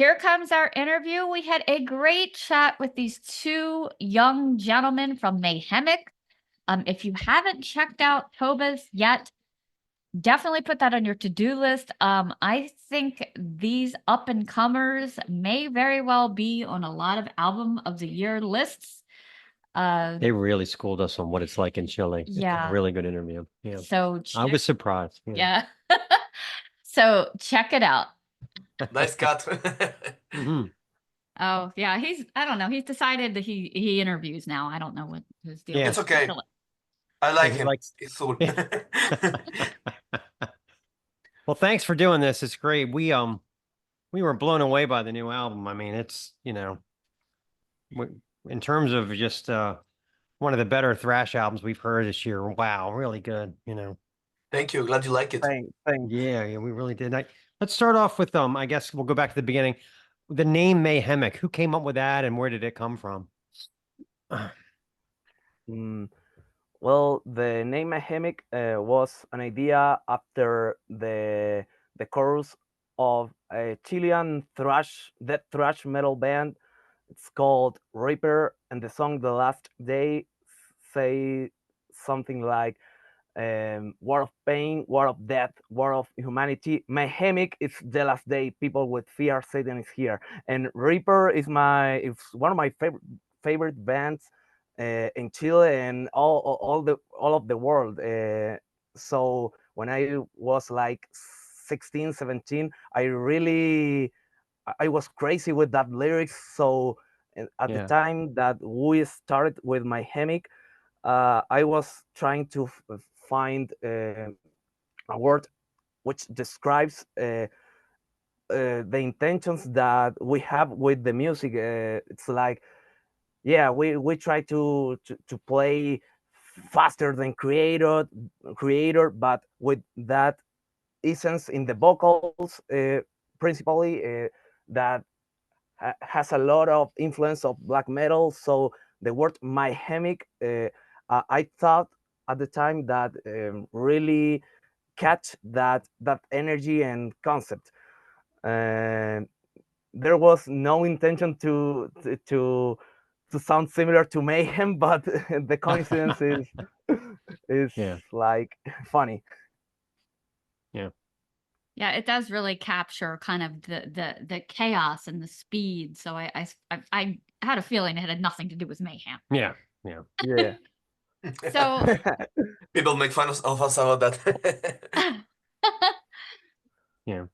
Here comes our interview. We had a great chat with these two young gentlemen from Mayhemic. If you haven't checked out Toba's yet, definitely put that on your to-do list. I think these up-and-comers may very well be on a lot of album of the year lists. They really schooled us on what it's like in Chile. It's a Yeah. really good interview. Yeah. So I was surprised. yeah. So check it out. Nice cut. Mhm. Oh, yeah, I don't know, he's decided that he interviews now. I don't know what his deal Yeah. is. It's okay. I like him. He's cool. Well, thanks for doing this. It's great. We were blown away by the new album. I mean, it's, in terms of just one of the better thrash albums we've heard this year. Wow, really good, Thank you. Glad you like it. Thanks. Yeah, we really did. Let's start off with I guess we'll go back to the beginning. The name Mayhemic, who came up with that and where did it come from? Well, the name Mayhemic was an idea after the chorus of a Chilean death thrash metal band. It's called Reaper, and the song "The Last Day" say something like war of pain, war of death, war of humanity. Mayhemic is the last day. People with fear, Satan is here. And Reaper is one of my favorite bands in Chile and all of the world. So when I was like 16, 17, I was crazy with that lyrics. So at the time that we started with Mayhemic, I was trying to find a word which describes the intentions that we have with the music. It's like, yeah, we try to play faster than creator, but with that essence in the vocals, principally that has a lot of influence of black metal. So the word Mayhemic, I thought at the time that really catch that energy and concept. And there was no intention to sound similar to Mayhem, but the coincidence is like funny. Yeah, it does really capture kind of the chaos and the speed. So I had a feeling it had nothing to do with Mayhem. Yeah. So people make fun of us about that. Yeah.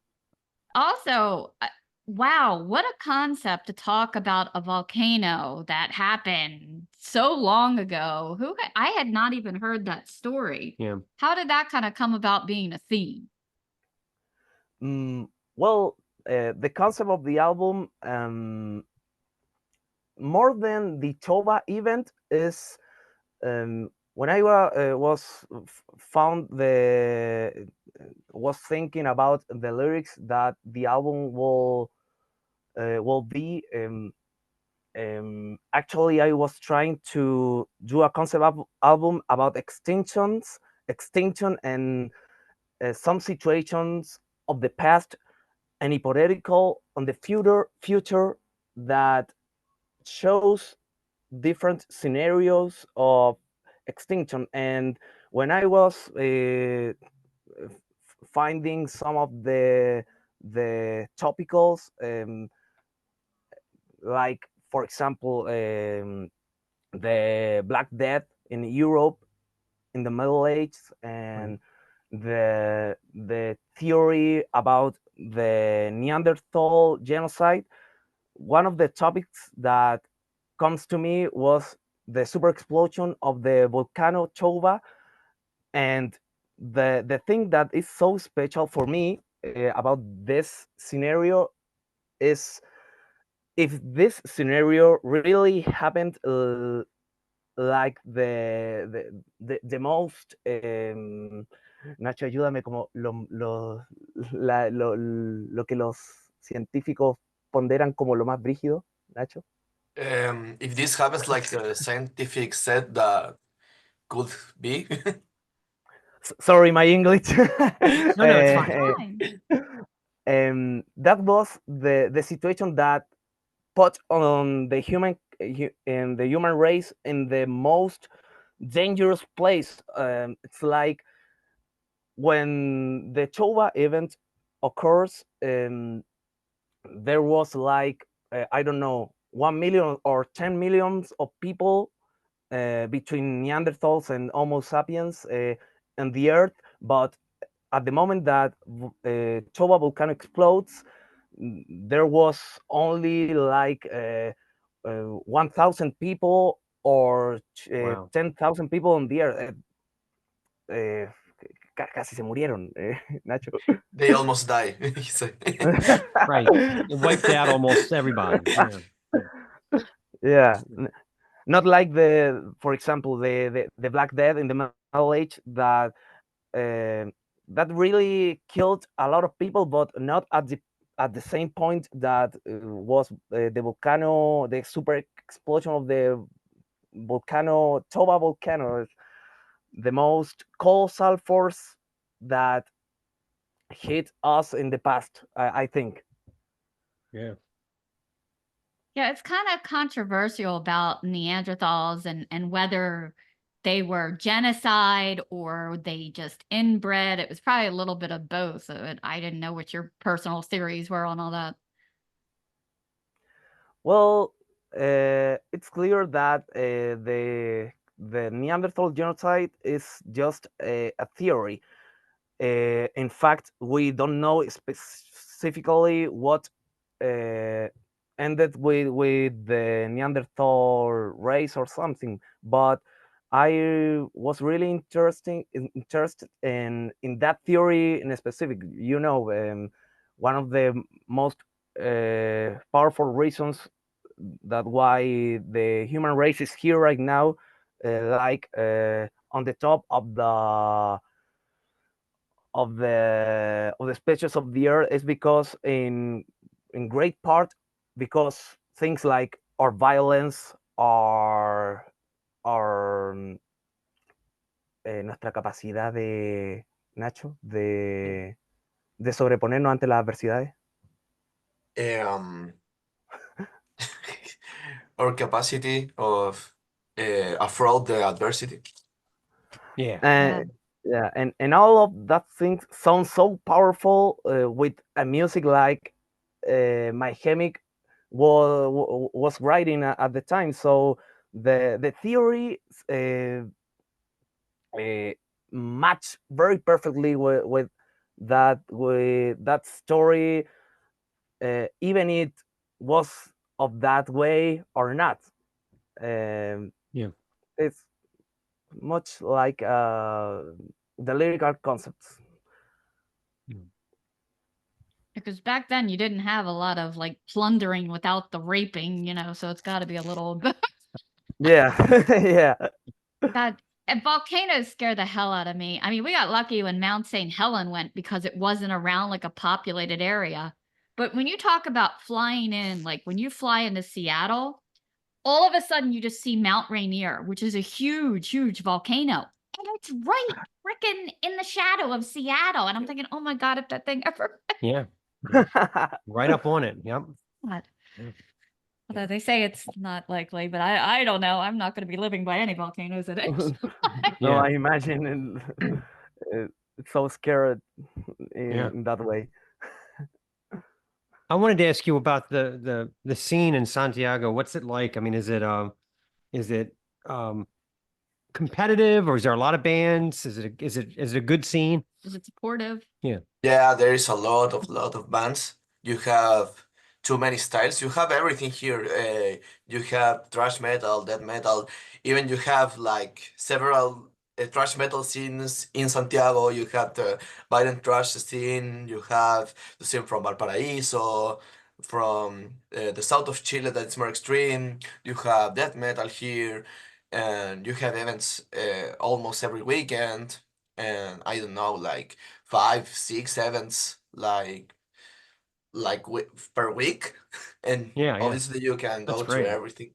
Also, wow, what a concept to talk about a volcano that happened so long ago. I had not even heard that story. Yeah. How did that kind of come about being a theme? Well, the concept of the album, more than the Toba event, is when I was thinking about the lyrics that the album will be. Actually, I was trying to do a concept album about extinction, and some situations of the past and hypothetical on the future that shows different scenarios of extinction. And when I was finding some of the topicals, like for example the Black Death in Europe in the Middle Ages, and the theory about the Neanderthal genocide, one of the topics that comes to me was the super explosion of the volcano Chova. And the thing that is so special for me about this scenario is if this scenario really happened, like the most Nacho, ayúdame, como lo que los científicos ponderan como lo más brígido, Nacho. If this happens like a scientific said that could be. Sorry, my English. No, it's fine. That was the situation that put on the in the human race in the most dangerous place. It's like when the Choba event occurs, there was like I don't know 1 million or 10 millions of people between Neanderthals and Homo sapiens on the Earth. But at the moment that Choba volcano explodes, there was only like 1,000 people or Wow. 10,000 people on the Earth. Eh, casi se murieron, Nacho. They almost die. He said. Right. It wiped out almost everybody. Yeah. Yeah, not like for example, the Black Death in the Middle Age that really killed a lot of people, but not at the same point that was the super explosion of the Toba volcano, the most colossal force that hit us in the past, I think. Yeah. Yeah, it's kind of controversial about Neanderthals and whether they were genocide or they just inbred. It was probably a little bit of both. So I didn't know what your personal theories were on all that. Well, it's clear that the Neanderthal genocide is just a theory. In fact, we don't know specifically what uh, ended with the Neanderthal race or something. But I was really interested in that theory in specific. One of the most powerful reasons that why the human race is here right now, on the top of the species of the earth, is because in great part because things like our violence, our nuestra capacidad de Nacho de sobreponernos ante las adversidades. um, our capacity of afford the adversity. Yeah. And yeah, and all of that things sounds so powerful with a music like Mayhemic was writing at the time. So the theory uh, match very perfectly with that story, even it was of that way or not. Yeah. It's much like the lyrical concepts. Because back then you didn't have a lot of like plundering without the raping, so it's got to be a little. Yeah, yeah. God, and volcanoes scare the hell out of me. I mean, we got lucky when Mount St. Helen went because it wasn't around like a populated area. But when you talk about flying in, like when you fly into Seattle, all of a sudden you just see Mount Rainier, which is a huge, huge volcano. And it's right freaking in the shadow of Seattle. And I'm thinking, oh my God, if that thing ever. Yeah. Right up on it. Yep. God. Yeah. Although they say it's not likely, but I don't know. I'm not going to be living by any volcanoes at any No, Yeah. I imagine it's so scared Yeah. in that way. I wanted to ask you about the scene in Santiago. What's it like? I mean, is it competitive, or is there a lot of bands? Is it a good scene? Is it supportive? Yeah, there is a lot of bands. You have too many styles. You have everything here. You have thrash metal, death metal. Even you have like several thrash metal scenes in Santiago. You have the violent thrash scene. You have the scene from Valparaíso, from the south of Chile that's more extreme. You have death metal here, and you have events almost every weekend. And I don't know, like 5, 6 events per week, and Yeah. Yeah. obviously you can That's go to great. everything,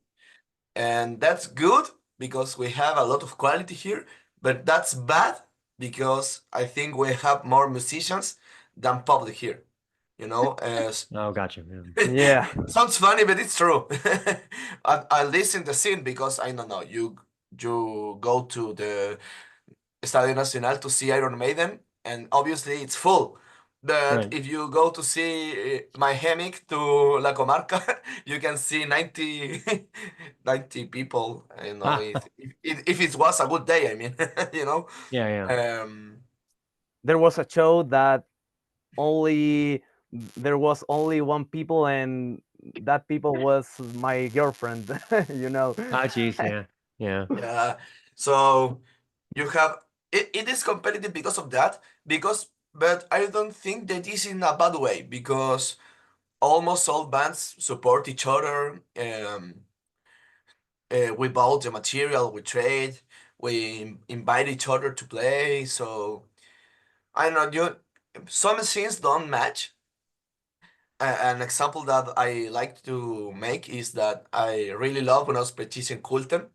and that's good because we have a lot of quality here. But that's bad because I think we have more musicians than public here. you know, as Oh, gotcha. Yeah. Yeah. sounds funny, but it's true. At least in the scene, because I don't know, you go to the Estadio Nacional to see Iron Maiden, and obviously it's full. But Right. if you go to see Mayhemic to La Comarca, you can see 90, 90 people. You know, Ah, if it was a good day, I mean, you know. yeah, yeah. There was a show that only there was only one people, and that people was my girlfriend. you know. Oh, geez. Yeah. Yeah. Yeah. So you have it is competitive because of that. But I don't think that is in a bad way because almost all bands support each other. We bought the material, we trade, we invite each other to play. So I don't know, some scenes don't match. An example that I like to make is that I really love when I was practicing Kultem,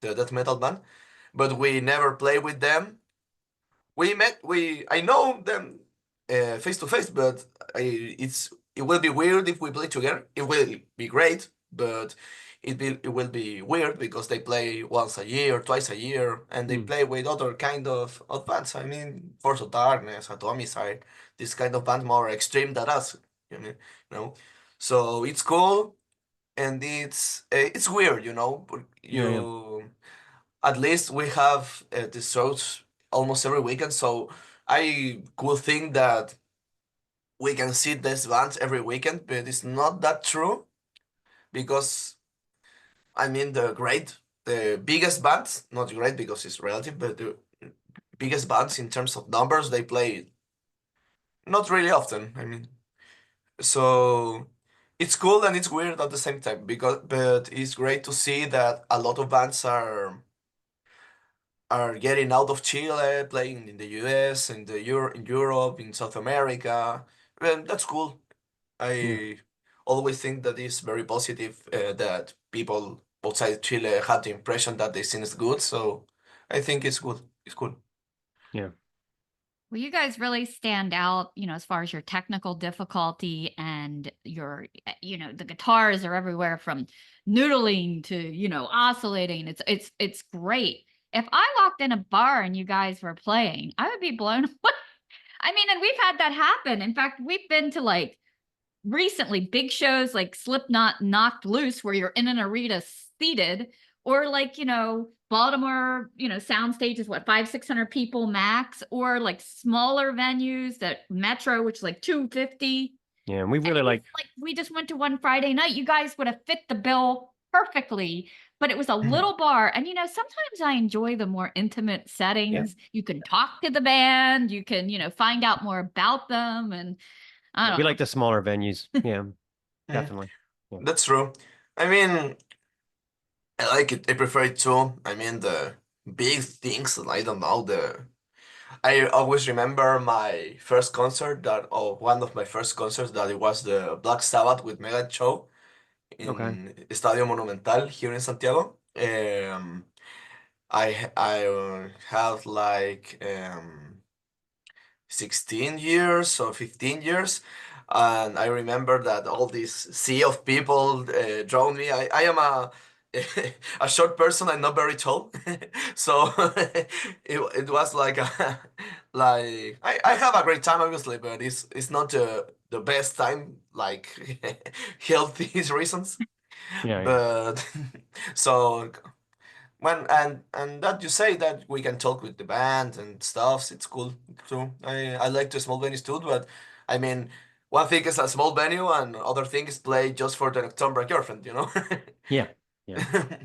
the death metal band, but we never play with them. I know them face to face, but it will be weird if we play together. It will be great, but it will be weird because they play once a year, twice a year, and they Hmm. play with other kind of bands. I mean, Force of Darkness, Atomicide, this kind of band more extreme than us, you know. So it's cool and it's weird, you know. Yeah, yeah. You at least we have the shows almost every weekend, so I could think that we can see these bands every weekend, but it's not that true because I mean the biggest bands, not great because it's relative, but the biggest bands in terms of numbers they play not really often. I mean, so it's cool and it's weird at the same time but it's great to see that a lot of bands are getting out of Chile, playing in the US, in Europe, in South America. And that's cool. Yeah. I always think that it's very positive that people outside Chile have the impression that the scene is good. So I think it's good. It's cool. Yeah. Well, you guys really stand out, as far as your technical difficulty and your, the guitars are everywhere from noodling to, oscillating. It's great. If I walked in a bar and you guys were playing, I would be blown away. I mean, and we've had that happen. In fact, we've been to like recently big shows like Slipknot Knocked Loose, where you're in an arena seated, or like, Baltimore, sound stages, what, 500-600 people max, or like smaller venues that Metro, which is like 250. Yeah. And we And really it was like, like we just went to one Friday night. You guys would have fit the bill perfectly, but it was a little bar. And sometimes I enjoy the more intimate settings. You can talk to the band, you can, find out more about them. And I don't we know. like the smaller venues. Yeah, Mhm. definitely. Yeah. That's true. I mean, I like it. I prefer it too. I mean, the big things, I don't know, I always remember my first concert one of my first concerts that it was the Black Sabbath with Mega show Okay. in Estadio Monumental here in Santiago. I have like 16 years or 15 years. And I remember that all this sea of people drowned me. I am a short person. I'm not very tall. So it was like I have a great time obviously, but it's not the best time like healthy reasons. Yeah, yeah. But so and that you say that we can talk with the band and stuff, it's cool too. I like the small venues too, but I mean, one thing is a small venue, and other thing is play just for the Nocturnal girlfriend, you know. Yeah. Yeah.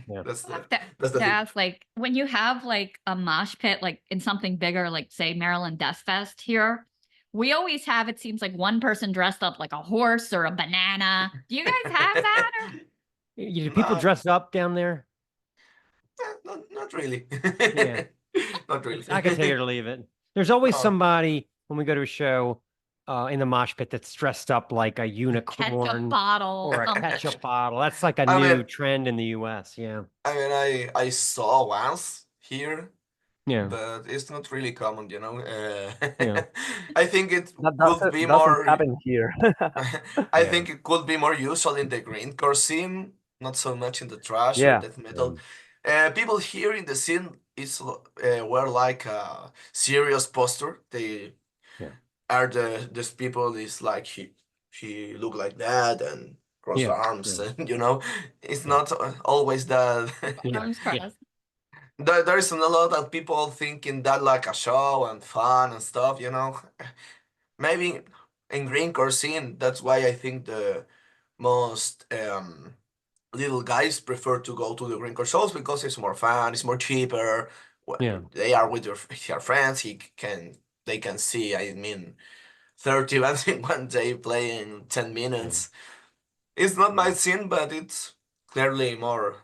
Yeah. That's I the have to, that's the to thing. ask, like, when you have like a mosh pit, like in something bigger, like say Maryland Death Fest here, we always have, it seems like one person dressed up like a horse or a banana. Do you guys have that? Or? Do people No, dress up down there? not really. Yeah. Not really. I can take it or leave it. There's always No. somebody when we go to a show in the mosh pit that's dressed up like a Ketchup unicorn bottle. or a something. ketchup bottle. That's like a I new mean, trend in the US. Yeah. I saw once here. Yeah. but it's not really common, you know. Yeah. I think it That could be doesn't more. happen here. I Yeah. think it could be more usual in the grindcore scene, not so much in the thrash or Yeah. death metal. People here in the scene wear like a serious posture. They Yeah. are these people is like he look like that and cross Yeah. arms, Yeah. and you know, it's Yeah. not always that. Yeah. Arms Yeah. crossed. There is a lot of people thinking that like a show and fun and stuff, you know. Maybe in grindcore scene, that's why I think the most little guys prefer to go to the grindcore shows because it's more fun, it's more cheaper. Yeah. They are with their friends. They can see. I mean, 30 bands in one day playing 10 Yeah. minutes. It's not my Yeah. scene, but it's clearly more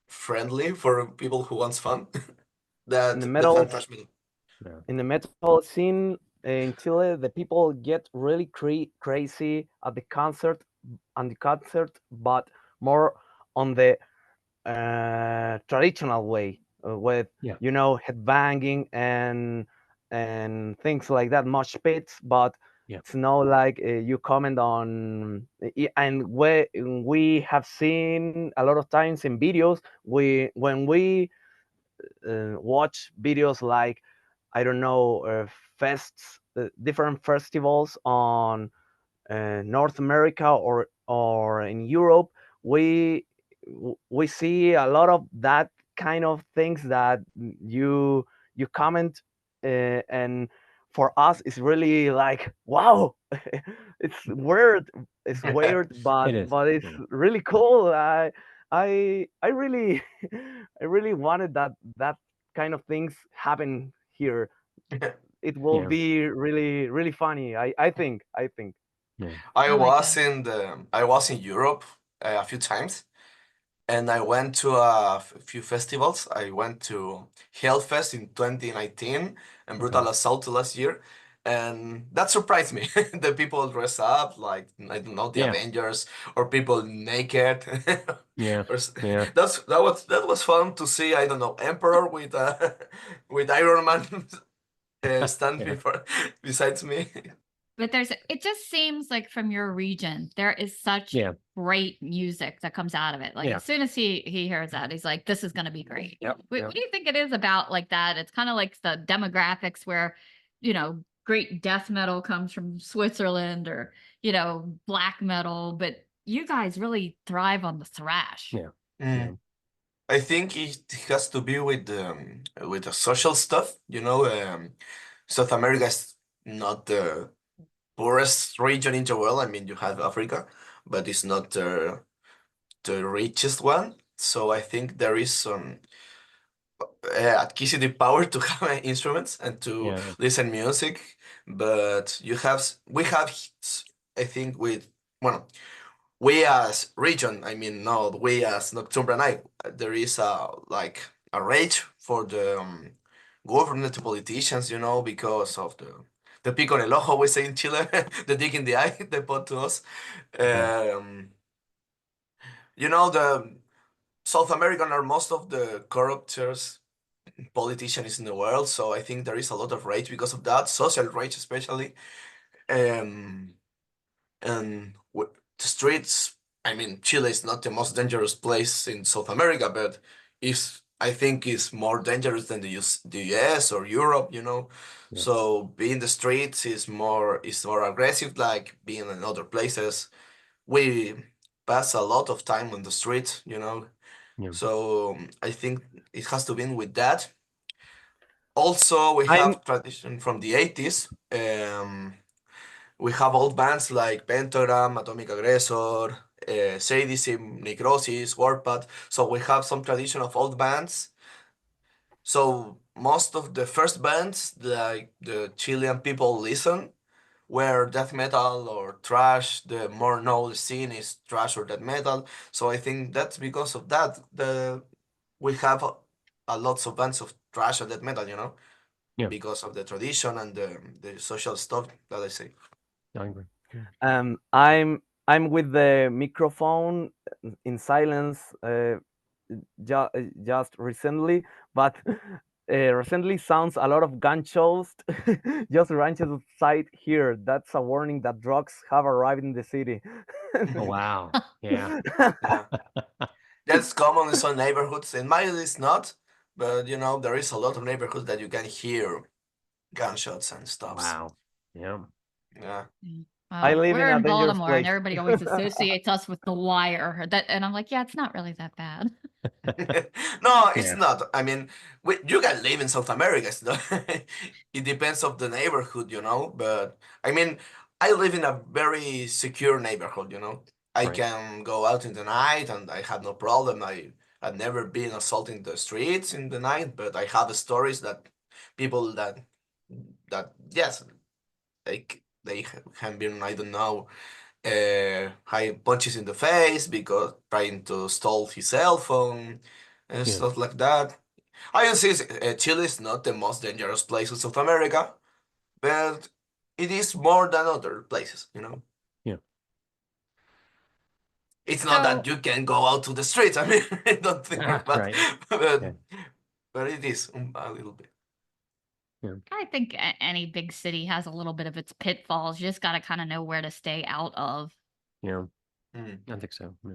friendly for people who wants fun. In the That the metal fan trash metal. Yeah. in the metal scene in Chile, the people get really crazy at the concert, but more on the traditional way, with Yeah. headbanging and things like that, mosh pits. But Yeah. it's not like you comment on, and we have seen a lot of times in videos, when we watch videos like, I don't know, fests, different festivals on North America or in Europe, we we see a lot of that kind of things that you comment, and for us it's really like, wow. It's weird, It is. but it's Yeah. really cool. I really I really wanted that kind of things happen here. It will Yeah. be really really funny. I think. Yeah. I I like was that. in the I was in Europe a few times, and I went to few festivals. I went to Hellfest in 2019 and Okay. Brutal Assault last year, and that surprised me. The people dress up like, I don't know, the Yeah. Avengers, or people naked. Yeah. Or Yeah. that was fun to see. I don't know, Emperor with with Iron Man stand Yeah. before besides me. But it just seems like from your region, there is such Yeah. great music that comes out of it. Like Yeah. as soon as he hears that, he's like, this is gonna be great. Yep. What, Yep. what do you think it is about like that? It's kind of like the demographics where, great death metal comes from Switzerland or, black metal, but you guys really thrive on the thrash. Yeah. Yeah. Mm. I think it has to be with the social stuff. You know, South America is not the poorest region in the world. I mean, you have Africa, but it's not the richest one. So I think there is some adquisitive power to have instruments and to Yeah. listen music. But we have hits, I think, with well, we as region, I mean, no, we as Nocturne Night, there is a rage for the government politicians, you know, because of the pico en el ojo, we say in Chile, the dick in the eye they put to us. Okay. You know, the South American are most of the corruptors politicians in the world, so I think there is a lot of rage because of that, social rage especially. Um, and the streets, I mean, Chile is not the most dangerous place in South America, but is I think is more dangerous than the US or Europe, you know. Yeah. So being the streets is more aggressive, like being in other places. We pass a lot of time on the street, you know. Yeah. So I think it has to be with that. Also, we I'm have tradition from the 80s. We have old bands like Pentagram, Atomic Aggressor, Sadism, Necrosis, Warpath. So we have some tradition of old bands. So most of the first bands like the Chilean people listen were death metal or thrash. The more known scene is thrash or death metal. So I think that's because of that. We have a lots of bands of thrash and death metal, you know, Yeah. because of the tradition and the social stuff that I say. I agree. I'm with the microphone in silence, just recently, but recently sounds a lot of gunshots just ranches outside here. That's a warning that drugs have arrived in the city. Oh, wow. Yeah. Yeah, that's common in some neighborhoods. In mine, it's not, but you know, there is a lot of neighborhoods that you can hear gunshots and stuffs. Wow. Yeah. Yeah. Mm. I live in We're a in dangerous Baltimore, and place. everybody always associates us with The Wire. And I'm like, yeah, it's not really that bad. No, it's Yeah. not. I mean, you can live in South America. It depends of the neighborhood, you know. But I mean, I live in a very secure neighborhood, you know. I Right. can go out in the night and I have no problem. I've never been assaulted in the streets in the night, but I have stories that people that yes, they have been, I don't know, high punches in the face because trying to stole his cell phone and Yeah. stuff like that. I insist, Chile is not the most dangerous place in South America, but it is more than other places, you know. Yeah. It's not that So you can go out to the streets. I mean, I don't think of that, Right. but Yeah. it is a little bit. Yeah. I think any big city has a little bit of its pitfalls. You just got to kind of know where to stay out of. Yeah. Mm. I think so. Yeah.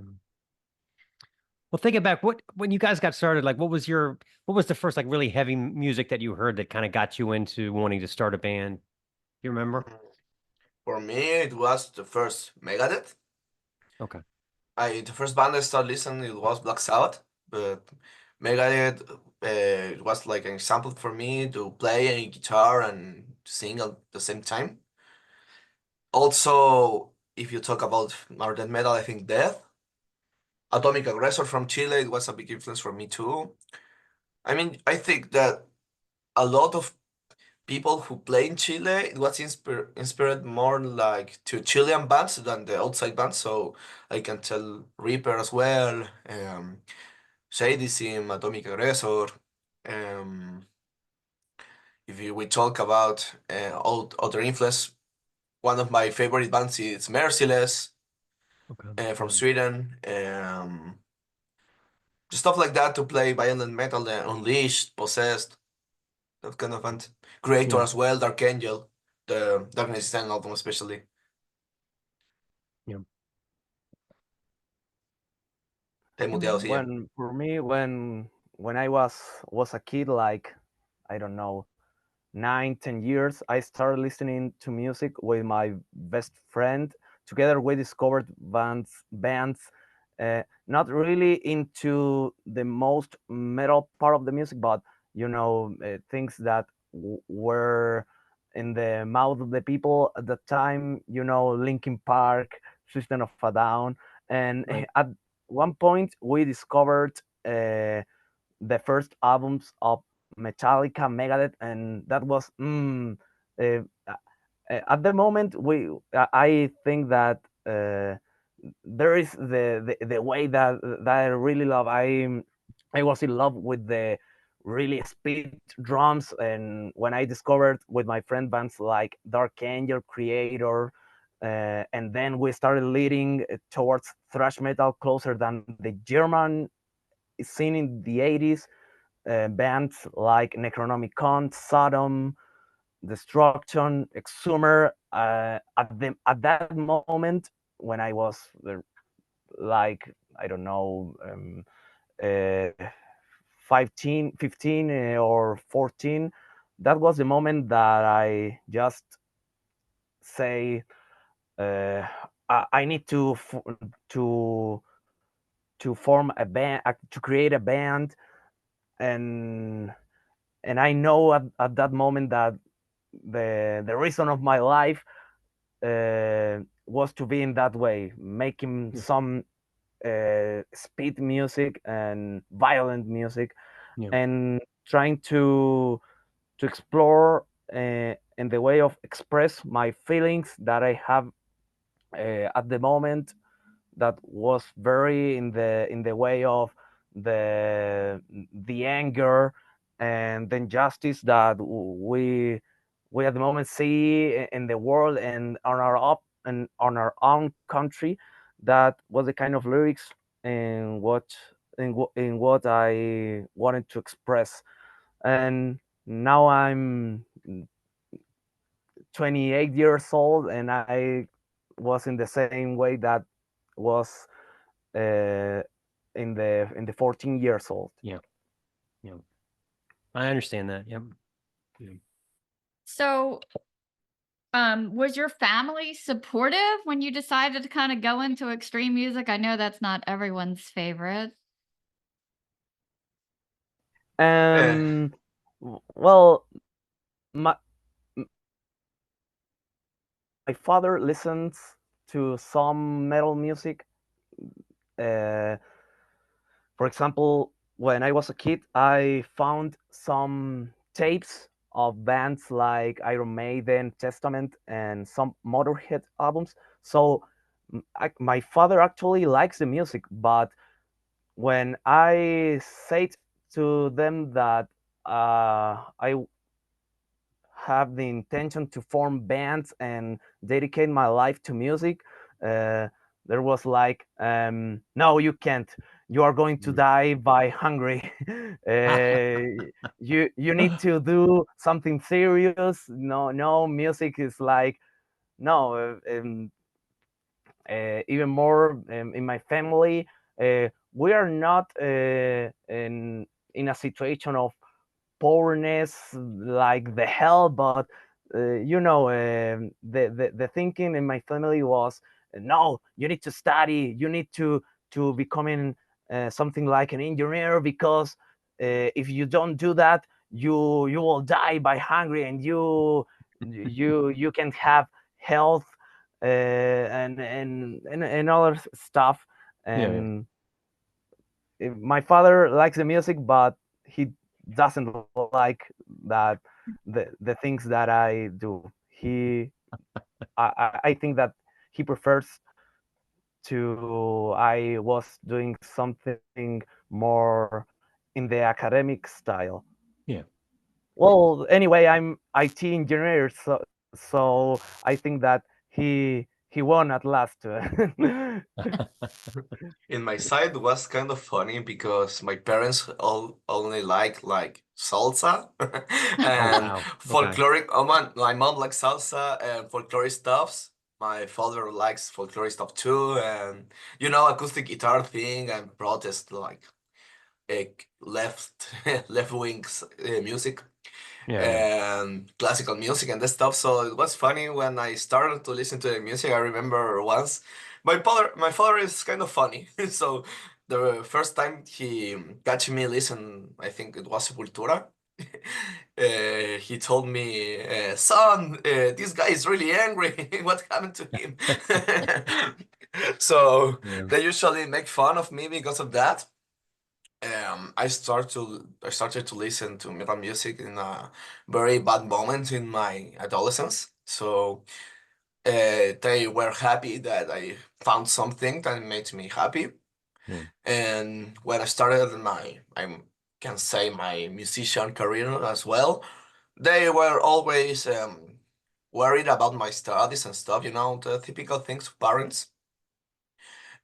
Well, thinking back, when you guys got started, like, what was the first like really heavy music that you heard that kind of got you into wanting to start a band? You remember? For me, it was the first Megadeth. Okay. The first band I started listening it was Black Sabbath, but Megadeth it was like an example for me to play a guitar and sing at the same time. Also, if you talk about modern metal, I think Death, Atomic Aggressor from Chile, it was a big influence for me too. I mean, I think that a lot of people who play in Chile, it was inspired more like to Chilean bands than the outside bands. So I can tell Reaper as well. Sadism, Atomic Aggressor. Um, if we talk about other influence, one of my favorite bands is Merciless Okay. from Sweden. Stuff like that to play violent metal, Unleashed, Possessed, that kind of band. Creator Yeah. as well, Dark Angel, the Darkness Descent album especially. Yeah. Te muteado, Mm. sí, ya. When for me, when I was a kid, like I don't know, 9, 10 years, I started listening to music with my best friend. Together, we discovered bands, not really into the most metal part of the music, but things that were in the mouth of the people at the time. Linkin Park, System of a Down, and Right. at one point we discovered the first albums of Metallica, Megadeth, and that was at the moment I think that there is the way that I really love. I was in love with the really speed drums, and when I discovered with my friend bands like Dark Angel, Creator, and then we started leading towards thrash metal closer than the German scene in the 80s. Bands like Necronomicon, Sodom, Destruction, Exhumer. At that moment, when I was like, I don't know, uh, 15 or 14, that was the moment that I just say, uh, I need to to form a band, to create a band, and I know at that moment that the reason of my life was to be in that way, making Yeah. some speed music and violent music, Yeah. and trying to explore in the way of express my feelings that I have at the moment, that was very in the way of the anger and the injustice that we at the moment see in the world and on our up and on our own country. That was the kind of lyrics in what I wanted to express. and now I'm 28 years old, and I was in the same way that was uh, in the 14 years old. Yeah. I understand that. Yep. So, was your family supportive when you decided to kind of go into extreme music? I know that's not everyone's favorite. Eh, Well, my my father listens to some metal music. Uh, for example, when I was a kid, I found some tapes of bands like Iron Maiden, Testament, and some Motorhead albums. So my father actually likes the music, but when I said to them that I have the intention to form bands and dedicate my life to music, uh, there was like, no, you can't. You are going to die by hungry. You need to do something serious. No, no, music is like no. Even more in my family, we are not in a situation of poorness like the hell, but the thinking in my family was, no, you need to study, you need to becoming something like an engineer, because if you don't do that, you will die by hungry, and you can have health and other stuff. Yeah. And my father likes the music, but he doesn't like that the things that I do. I think that he prefers to I was doing something more in the academic style. Yeah. Well, anyway, I'm IT engineer, so I think that he won at last. in my side was kind of funny because my parents all only like salsa Oh and wow. Okay. folkloric. Oh man, my mom likes salsa and folkloric stuffs. My father likes folkloric stuff too, and acoustic guitar thing and protest like left left wings music Yeah. and classical music and that stuff. So it was funny when I started to listen to the music. I remember once my father is kind of funny. So the first time he catch me listen, I think it was Sepultura. He told me, son, this guy is really angry. What happened to him? So Yeah. they usually make fun of me because of that. I started to listen to metal music in a very bad moment in my adolescence. So they were happy that I found something that made me happy. Yeah. And when I started I can say my musician career as well, they were always worried about my studies and stuff. The typical things of parents.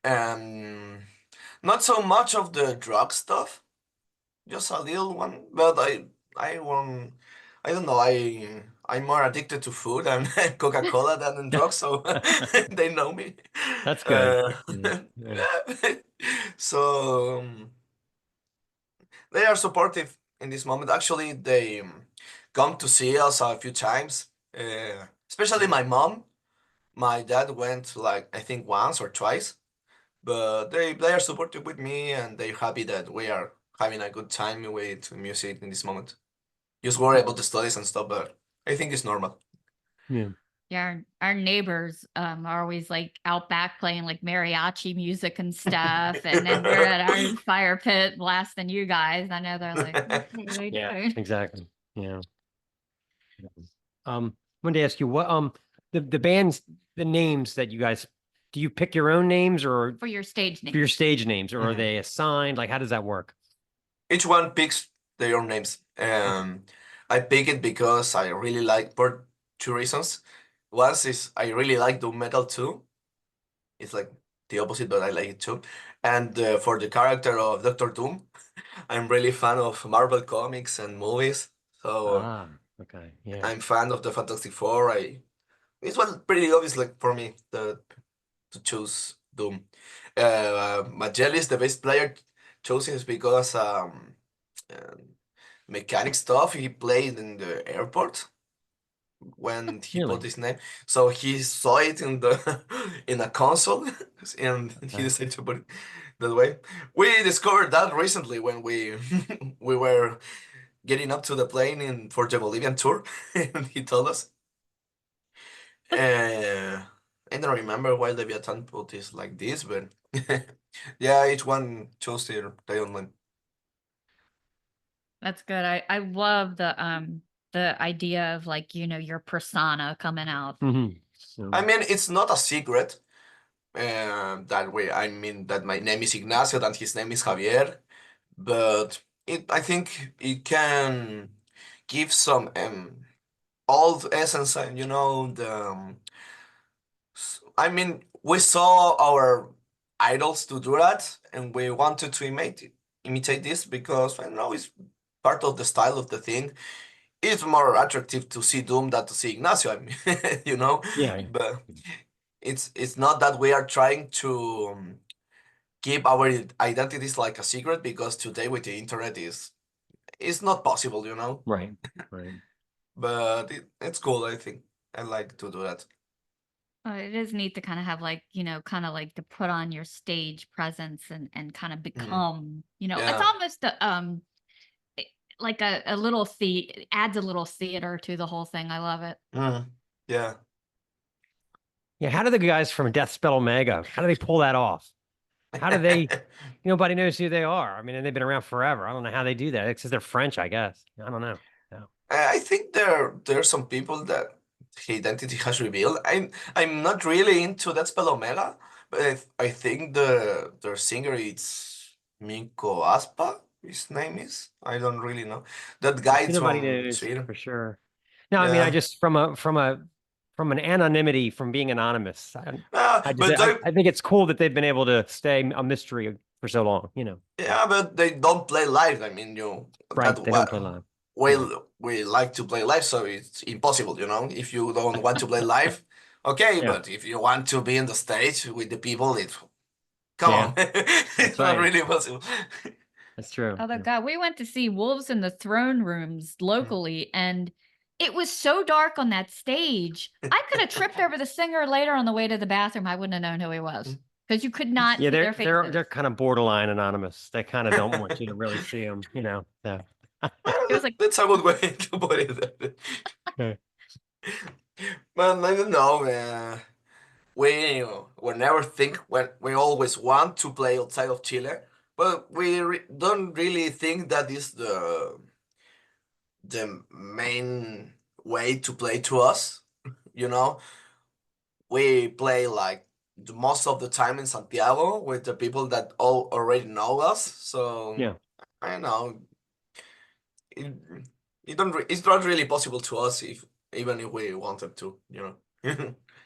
And not so much of the drug stuff, just a little one, but I won't. I don't know. I'm more addicted to food and Coca-Cola than in drugs, so they know me. That's good. Uh, Yeah. so they are supportive in this moment. Actually, they come to see us a few times. Especially my mom. My dad went like I think once or twice, but they are supportive with me and they're happy that we are having a good time with music in this moment. Just worry about the studies and stuff, but I think it's normal. Yeah. Yeah, our neighbors are always like out back playing like mariachi music and stuff, and then we're at our fire pit blasting you guys. I know they're like, what are they Yeah. doing? Exactly. Yeah. Wanted to ask you what the bands, the names that you guys, do you pick your own names or For your stage name. for your stage names, or are Mhm. they assigned? Like, how does that work? Each one picks their own names. I pick it because I really like for two reasons. One is I really like doom metal too. It's like the opposite, but I like it too. And for the character of Doctor Doom, I'm really fan of Marvel comics and movies. So Ah, okay, yeah. I'm fan of the Fantastic Four. It was pretty obvious, like for me, to choose Doom. Magellis, the best player chosen is because mechanic stuff he played in the airport when he put Really? his name. So he saw it in the in a console and he Okay. decided to put it that way. We discovered that recently when we we were getting up to the plane in for the Bolivian tour and he told us. I don't remember why Leviathan put this like this, but yeah, each one chose their own line. That's good. I love the idea of like, your persona coming out. Mm-hmm. So, I mean, it's not a secret I mean that my name is Ignacio and his name is Javier, but I think it can give some old essence, and I mean, we saw our idols to do that, and we wanted to imitate this because I don't know it's part of the style of the thing. It's more attractive to see Doom than to see Ignacio. I mean, yeah. but it's not that we are trying to keep our identities like a secret because today with the internet is it's not possible, Right. Right. But it's cool. I think I like to do that. It is neat to kind of have like, kind of like to put on your stage presence and kind of become, it's Yeah. almost like a little adds a little theater to the whole thing. I love it. Yeah. Yeah. How do the guys from Death Spell Omega, how do they pull that off? How do they, nobody knows who they are. I mean, and they've been around forever. I don't know how they do that. It's because they're French, I guess. I don't know. No. I think there are some people that the identity has revealed. I'm not really into that spell Omega, but I think their singer is Minko Aspa. His name is. I don't really know. That guy is Nobody from knows Sweden. for sure. No, I mean, I Yeah. just from an anonymity, from being anonymous. But I think it's cool that they've been able to stay a mystery for so long. yeah, but they don't play live. I mean, Right? that They don't play live. we like to play live, so it's impossible, If you don't want to play live, okay, Yeah. but if you want to be in the stage with the people, come Yeah. on, it's not right. really possible. That's true. Although, Yeah. God, we went to see Wolves in the Throne Rooms locally, and it was so dark on that stage. I could have tripped over the singer later on the way to the bathroom. I wouldn't have known who he was because you could not Yeah, see their they're faces. kind of borderline anonymous. They kind of don't want you to really see them. So. It was like, That's a good way to put it. Okay. Man, I don't know. We never think when we always want to play outside of Chile, but we don't really think that is the main way to play to us. You know, we play like most of the time in Santiago with the people that all already know us. So Yeah. I don't know. It, it's not really possible to us even if we wanted to.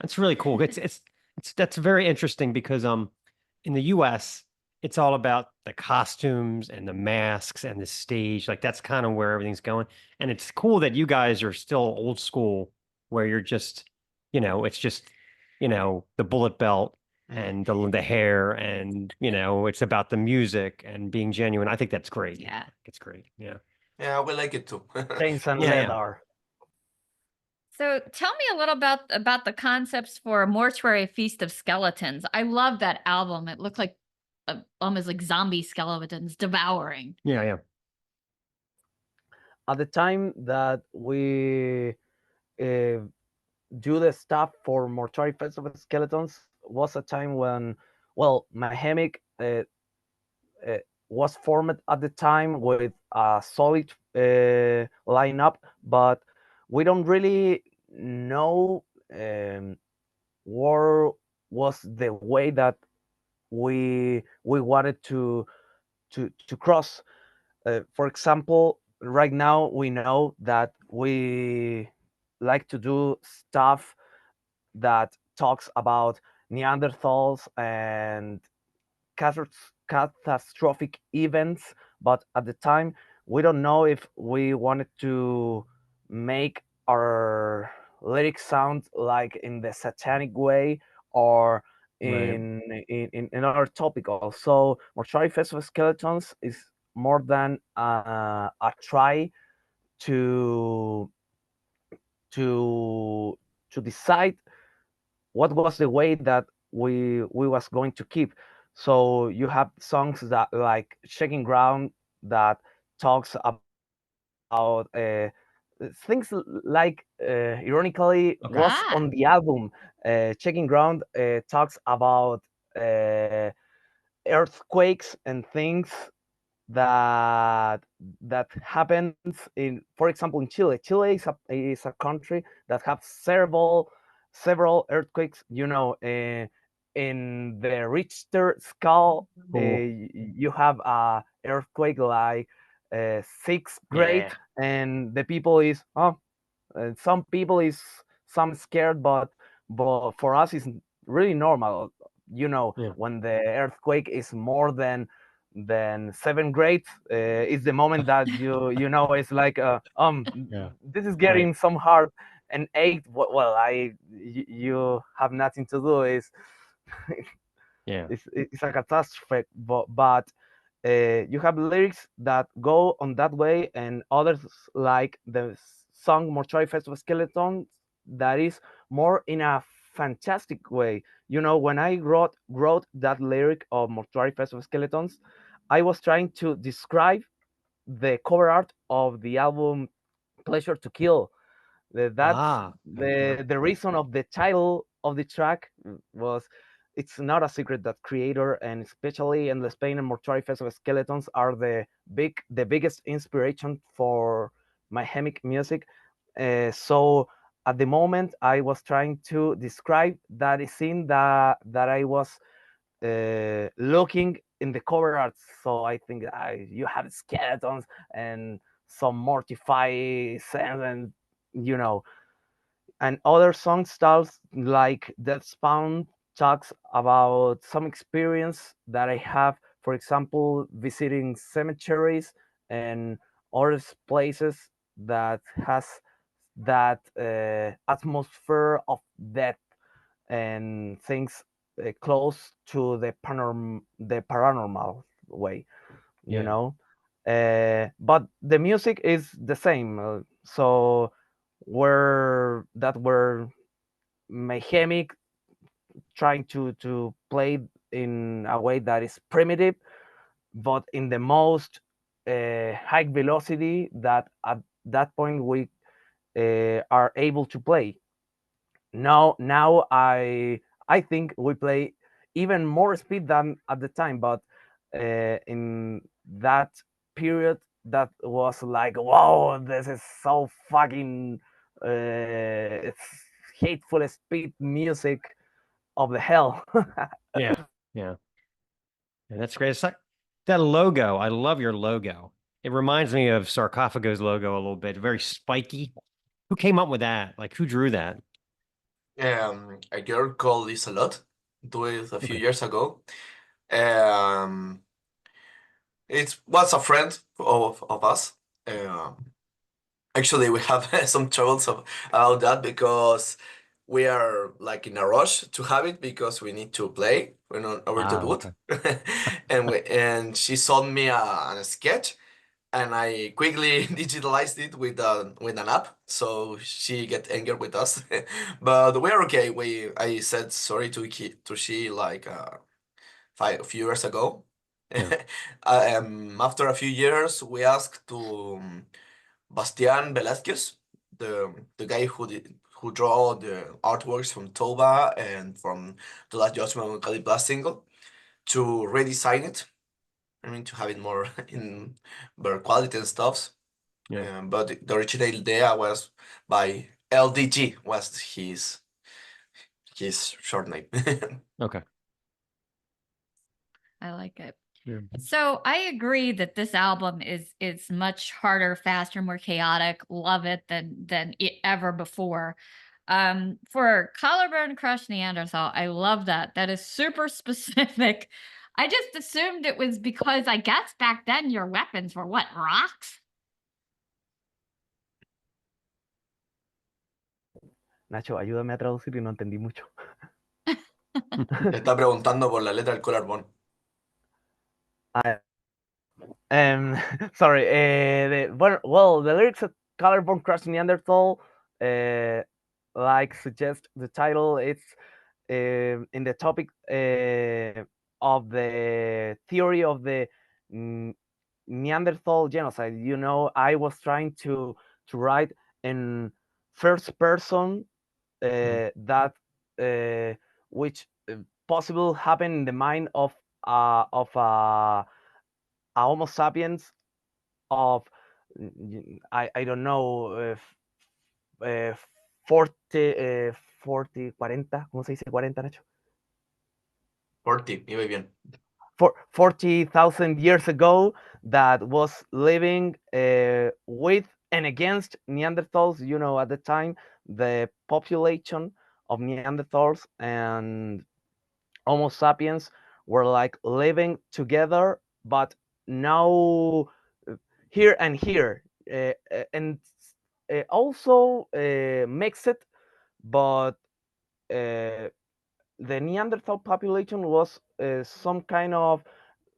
That's really cool. That's very interesting because in the US it's all about the costumes and the masks and the stage. Like that's kind of where everything's going. And it's cool that you guys are still old school where you're just, it's just, the bullet belt and the hair and it's about the music and being genuine. I think that's great. yeah. It's great. Yeah. Yeah, we like it too. Chains and Yeah, yeah. leather. So tell me a little about the concepts for Mortuary Feast of Skeletons. I love that album. It looked like almost like zombie skeletons devouring. Yeah, yeah. At the time that we do the stuff for Mortuary Festival Skeletons was a time when, well, Mayhemic was formed at the time with a solid lineup, but we don't really know where was the way that we wanted to cross. For example, right now we know that we like to do stuff that talks about Neanderthals and catastrophic events. But at the time, we don't know if we wanted to make our lyrics sound like in the satanic way or Right. in another topical. So Mortuary Festival Skeletons is more than a try to to to decide what was the way that we was going to keep. So you have songs that like Shaking Ground that talks about things like ironically was on Ah, the album. Shaking Ground talks about uh, earthquakes and things that that happens in, for example, in Chile. Chile is a country that have several earthquakes. In the Richter scale, Cool. you have a earthquake like sixth grade, Yeah. and the people is some people is some scared, but for us it's really normal. Yeah. When the earthquake is more than seventh grade, it's the moment that it's like Yeah. this is Right. getting some hard. And eight, well, you have nothing to do. Is Yeah. it's a catastrophe, but you have lyrics that go on that way, and others like the song Mortuary Festival Skeleton that is more in a fantastic way. When I wrote that lyric of Mortuary Festival Skeletons, I was trying to describe the cover art of the album Pleasure to Kill. That's Ah. Okay. Yeah. the reason of the title of the track was. It's not a secret that Creator and especially Endless Pain and Mortuary Festival Skeletons are the biggest inspiration for Mayhemic music. So at the moment I was trying to describe that scene that I was looking in the cover art. So I think you have skeletons and some mortify sense, and you know and other song styles like Death Spawn talks about some experience that I have, for example, visiting cemeteries and other places that has that atmosphere of death and things close to the paranormal way, you Yeah. know. But the music is the same. So we're Mayhemic trying to play in a way that is primitive, but in the most high velocity that at that point we are able to play. Now I think we play even more speed than at the time, but in that period that was like, wow, this is so fucking it's hateful speed music of the hell. Yeah. Yeah. Yeah, that's great. It's like that logo. I love your logo. It reminds me of Sarcophago's logo a little bit. Very spiky. Who came up with that? Like, who drew that? A girl called Isalot do it a few Okay. years ago. Um, it was a friend of us. Um, Actually, we have some troubles about that because we are like in a rush to have it because we need to play. We're not over to Ah, do okay. it. And she sold me a sketch, and I quickly digitalized it with an app. So she get angry with us, but we're okay. I said sorry to she like a few years ago. Yeah. After a few years, we asked to Bastian Velázquez, the guy who draw the artworks from Toba and from The Last Judgment on Cali Blast single, to redesign it. I mean, to have it more in better quality and stuffs. Yeah. But the original idea was by LDG, was his short name. Okay. I like it. Yeah. So I agree that this album is much harder, faster, more chaotic. Love it than ever before. For Collarbone Crush Neanderthal, I love that. That is super specific. I just assumed it was because I guess back then your weapons were what, rocks? Nacho, ayúdame a traducir y no entendí mucho. Te está preguntando por la letra del collarbone. Sorry. The lyrics of Collarbone Crush Neanderthal, like suggest the title, it's in the topic of the theory of the Neanderthal genocide. You know, I was trying to write in first person that which possible happened in the mind of a Homo sapiens of I don't know uh, 40 40 ¿cómo se dice 40, Nacho? 40, iba bien. 40,000 years ago that was living with and against Neanderthals. You know, at the time, the population of Neanderthals and Homo sapiens were like living together, but now here and here, and also mixed, but the Neanderthal population was some kind of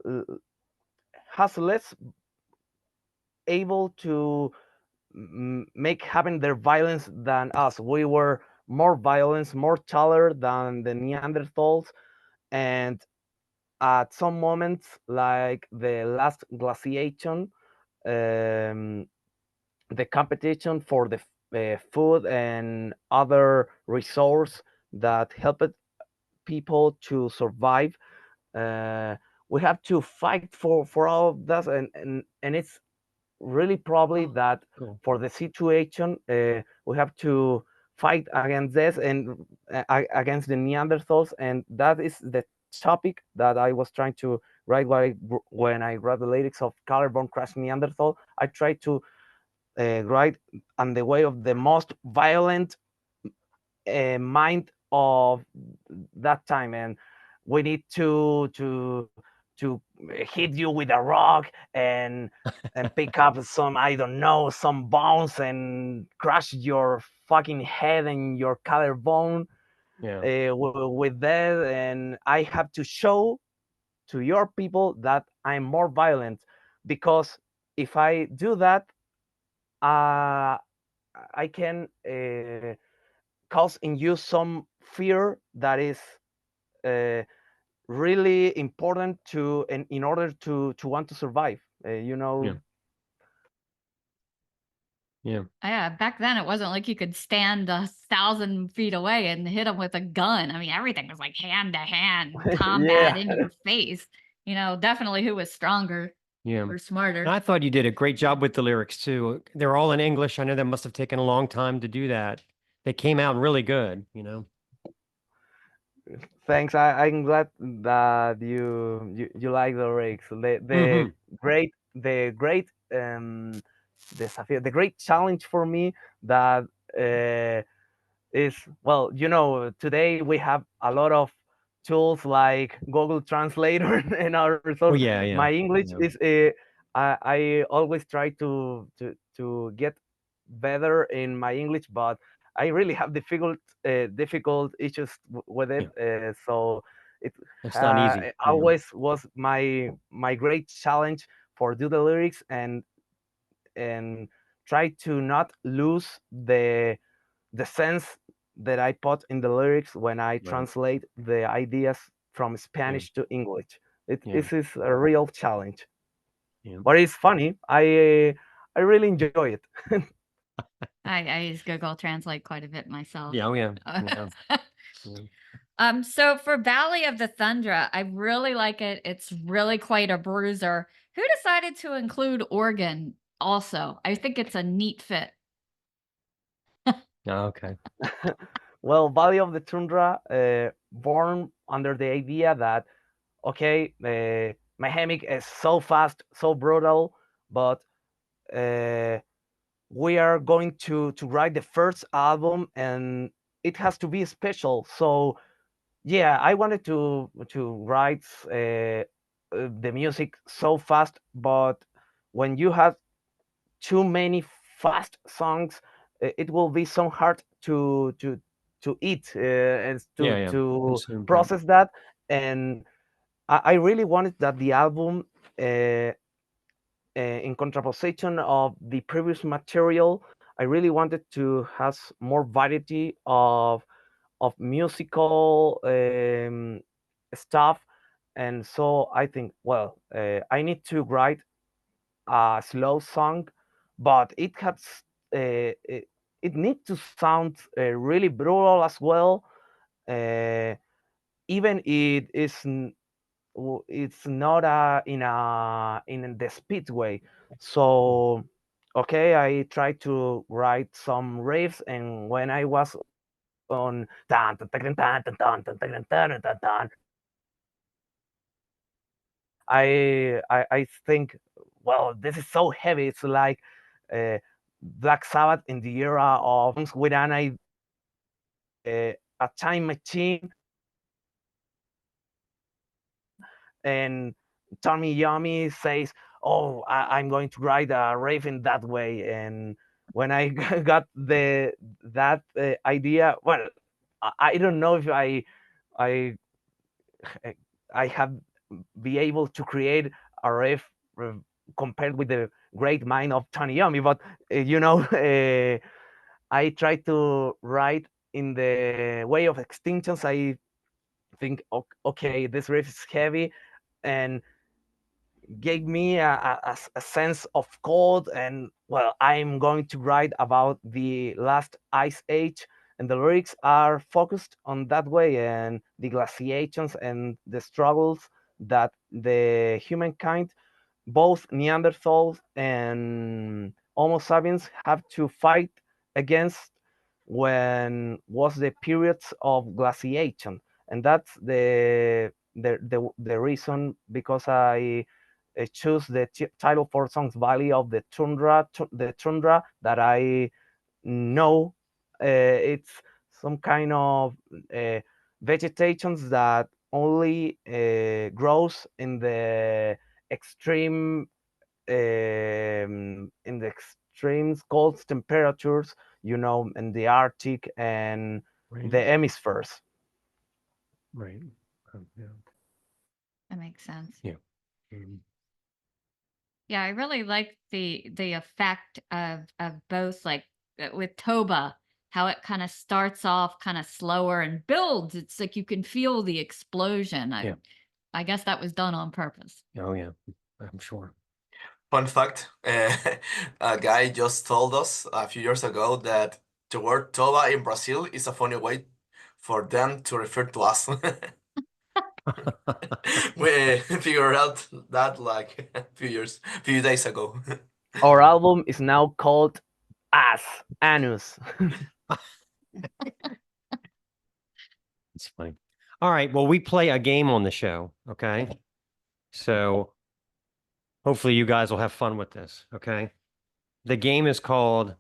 uh, has less able to make happen their violence than us. We were more violent, more taller than the Neanderthals, and at some moments, like the last glaciation, the competition for the food and other resource that helped people to survive. We have to fight for all of that, and it's really probably that Cool. for the situation we have to fight against this and against the Neanderthals, and that is the topic that I was trying to write when I wrote the lyrics of Collarbone Crush Neanderthal. I tried to write on the way of the most violent mind of that time, and we need to hit you with a rock and pick up some, I don't know, some bones and crush your fucking head and your collarbone Yeah. with that, and I have to show to your people that I'm more violent, because if I do that, I can cause in you some fear that is uh, really important to in order to want to survive. You know. Yeah. Yeah. Yeah, back then it wasn't like you could stand 1,000 feet away and hit them with a gun. I mean, everything was like hand to hand combat Yeah. in your face. You know, definitely who was stronger Yeah. or And smarter. I thought you did a great job with the lyrics too. They're all in English. I know that must have taken a long time to do that. They came out really good, you know. Thanks. I'm glad that you like the lyrics. Mhm. The great desafío, the great challenge for me that is, well, you know, today we have a lot of tools like Google Translator and our Oh resource. yeah, yeah. My English Yeah. is I always try to get better in my English, but I really have difficult issues with it. So it It's not easy. it Yeah. always was my great challenge for do the lyrics and try to not lose the sense that I put in the lyrics when I Right. translate the ideas from Spanish to English. Yeah. This is a real challenge, Yeah. but it's funny. I really enjoy it. I use Google Translate quite a bit myself. Yeah. Oh yeah. Yeah. Yeah. So for Valley of the Thundra, I really like it. It's really quite a bruiser. Who decided to include Oregon also? I think it's a neat fit. Oh, okay. Well, Valley of the Tundra, born under the idea that okay, Mayhemic is so fast, so brutal, but we are going to write the first album, and it has to be special. So yeah, I wanted to write the music so fast, but when you have too many fast songs, it will be so hard to eat and Yeah, yeah. to Consume, yeah. process that. And I really wanted that the album, in contraposition of the previous material, I really wanted to have more variety of musical stuff. And so I think, well, I need to write a slow song, but it needs to sound really brutal as well. Uh, Even it's not in the speed way. So okay, I tried to write some riffs, and when I was on tan tan tan tan tan tan tan tan tan tan tan, I think, well, this is so heavy. It's like uh, Black Sabbath in the era of with a time machine, and Tommy Yummy says, "Oh, I'm going to write a rave in that way." And when I got that idea, well, I don't know if I I have be able to create a rave uh, compared with the great mind of Tony Yummy, but I try to write in the way of extinctions. I think, okay, this riff is heavy, and gave me a sense of cold. And well, I'm going to write about the last ice age, and the lyrics are focused on that way, and the glaciations and the struggles that the humankind, both Neanderthals and Homo sapiens, have to fight against when was the periods of glaciation. And that's the reason because I choose the title for songs Valley of the Tundra, that I know it's some kind of uh, vegetations that only grows extreme in the extreme cold temperatures, in the Arctic and Right. the hemispheres. Right. Yeah. That makes sense. Yeah. Um, Yeah, I really like the effect of both, like with Toba, how it kind of starts off kind of slower and builds. It's like you can feel the explosion. Yeah. I guess that was done on purpose. Oh yeah, I'm sure. Fun fact, a guy just told us a few years ago that the word toba in Brazil is a funny way for them to refer to us. We figured out that like few days ago. Our album is now called Anus. It's funny. All right. Well, we play a game on the show. Okay. So hopefully you guys will have fun with this. Okay. The game is called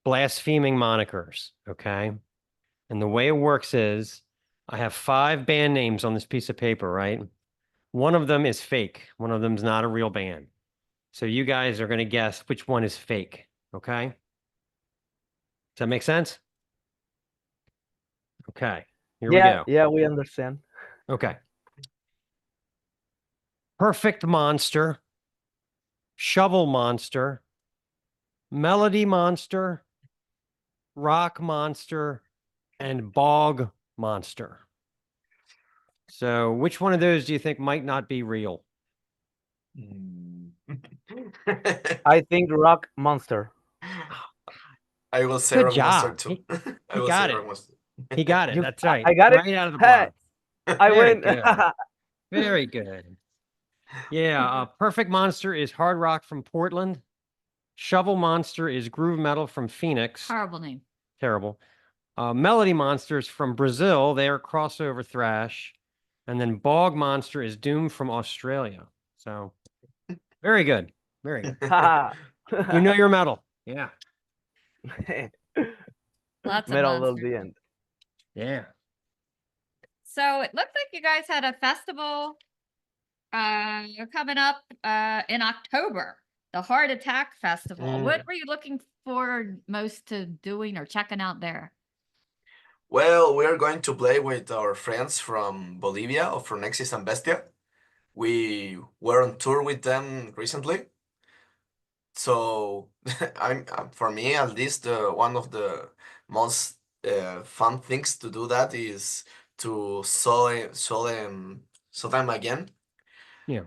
Blaspheming Monikers. Okay. And the way it works is I have 5 band names on this piece of paper, right? One of them is fake. One of them is not a real band. So you guys are going to guess which one is fake. Okay. Does that make sense? Okay. Here we go. Yeah, we understand. Okay. Perfect Monster, Shovel Monster, Melody Monster, Rock Monster, and Bog Monster. So, which one of those do you think might not be real? I think Rock Monster. I will say Good Rock Monster job. too. I He will got say it. Rock Monster. He got it. That's right. I got it. Right out of the Hey, block. I Very win. good. Very good. Yeah. Perfect Monster is hard rock from Portland. Shovel Monster is groove metal from Phoenix. Horrible name. Terrible. Melody Monsters from Brazil. They are crossover thrash. And then Bog Monster is Doom from Australia. So very good. Very good. You know your metal. Yeah. Lots of Metal till monsters. the end. Yeah. So it looked like you guys had a festival coming up in October, the Heart Attack Festival. What were you looking forward most to doing or checking out there? Well, we are going to play with our friends from Bolivia, or from Nexus and Bestia. We were on tour with them recently. So for me at least, one of the most fun things to do that is to saw them again. Yeah.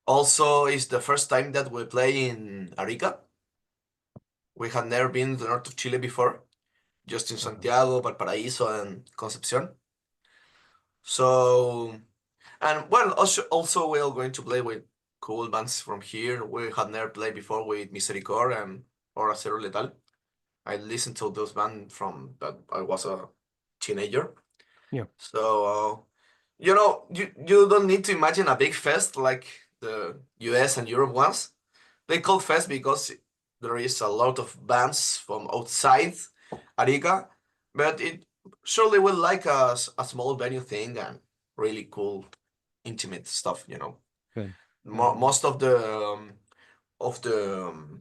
Also, it's the first time that we play in Arica. We had never been to the north of Chile before, just in Santiago, Valparaíso, and Concepción. So, and well, also we are going to play with cool bands from here. We had never played before with Misericor and or Acero Letal. I listened to those bands from that I was a teenager. Yeah. So, you don't need to imagine a big fest like the US and Europe ones. They call fest because there is a lot of bands from outside Arica, but it surely will like a small venue thing and really cool, intimate stuff. Good. Most of the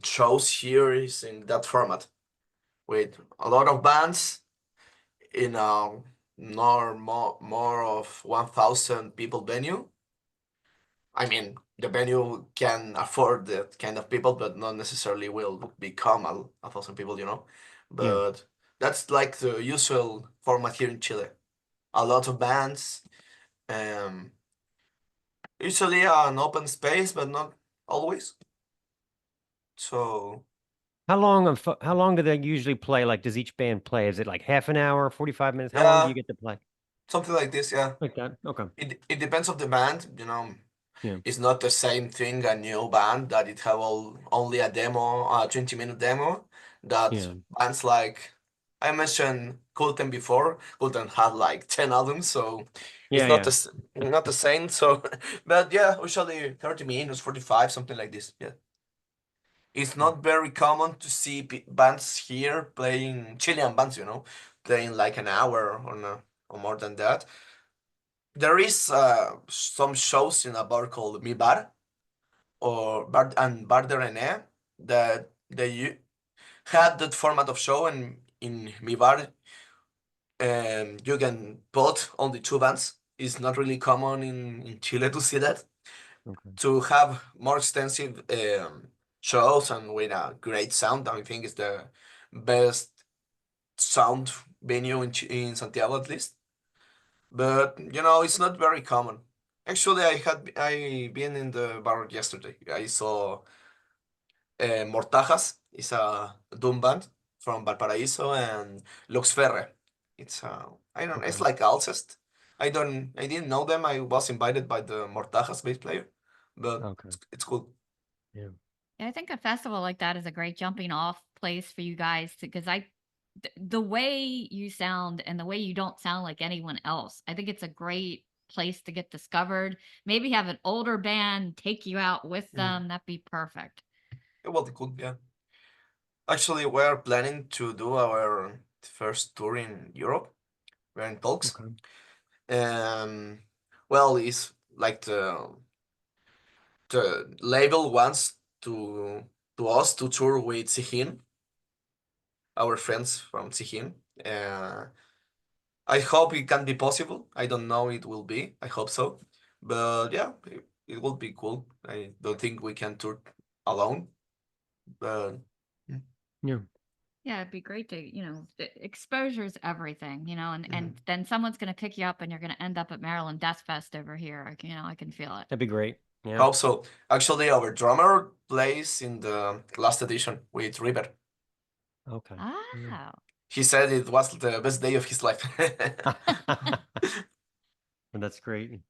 shows here is in that format, with a lot of bands in a more of 1,000 people venue. I mean, the venue can afford that kind of people, but not necessarily will become a 1,000 people, But that's like the usual format here in Chile. A lot of bands, usually an open space, but not always. So How long do they usually play? Like, does each band play? Is it like half an hour, 45 minutes? How long do you get to play? something like this, yeah. Like that? Okay. It depends on the band, Yeah. It's not the same thing, a new band that it have only a demo, a 20-minute demo. That bands like I mentioned Kulten before. Kulten had like 10 albums, so it's not the same. So, but yeah, usually 30 minutes, 45, something like this. Yeah. It's not very common to see bands here playing Chilean bands, playing like an hour or more than that. There is some shows in a bar called Mi Bar or Bar de René that they had that format of show, and in Mi Bar you can put only two bands. It's not really common in Chile to see that. Okay. To have more extensive shows and with a great sound, I think it's the best sound venue in Santiago at least. But it's not very common. Actually, I been in the bar yesterday. I saw Mortajas. It's a doom band from Valparaíso, and Lux Ferre. It's I don't know, it's like Alcest. I didn't know them. I was invited by the Mortajas bass player, but it's cool. Yeah. I think a festival like that is a great jumping off place for you guys because the way you sound and the way you don't sound like anyone else, I think it's a great place to get discovered. Maybe have an older band take you out with them. That'd be perfect. It will be cool, yeah. Actually, we're planning to do our first tour in Europe. We're in talks. Well, it's like the label wants to us to tour with Sihin, our friends from Sihin. I hope it can be possible. I don't know it will be. I hope so. But yeah, it will be cool. I don't think we can tour alone. But yeah, it'd be great to, exposure's everything, and then someone's going to pick you up and you're going to end up at Maryland Death Fest over here. I can feel it. That'd be great. Yeah. Also, actually, our drummer plays in the last edition with River. Okay. Oh. He said it was the best day of his life. That's great.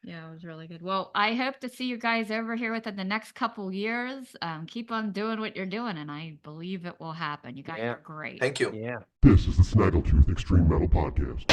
Yeah, it was really good. Well, I hope to see you guys over here within the next couple years. Keep on doing what you're doing, and I believe it will happen. You guys are great. Thank you. Yeah. This is the Snaggletooth Extreme Metal Podcast.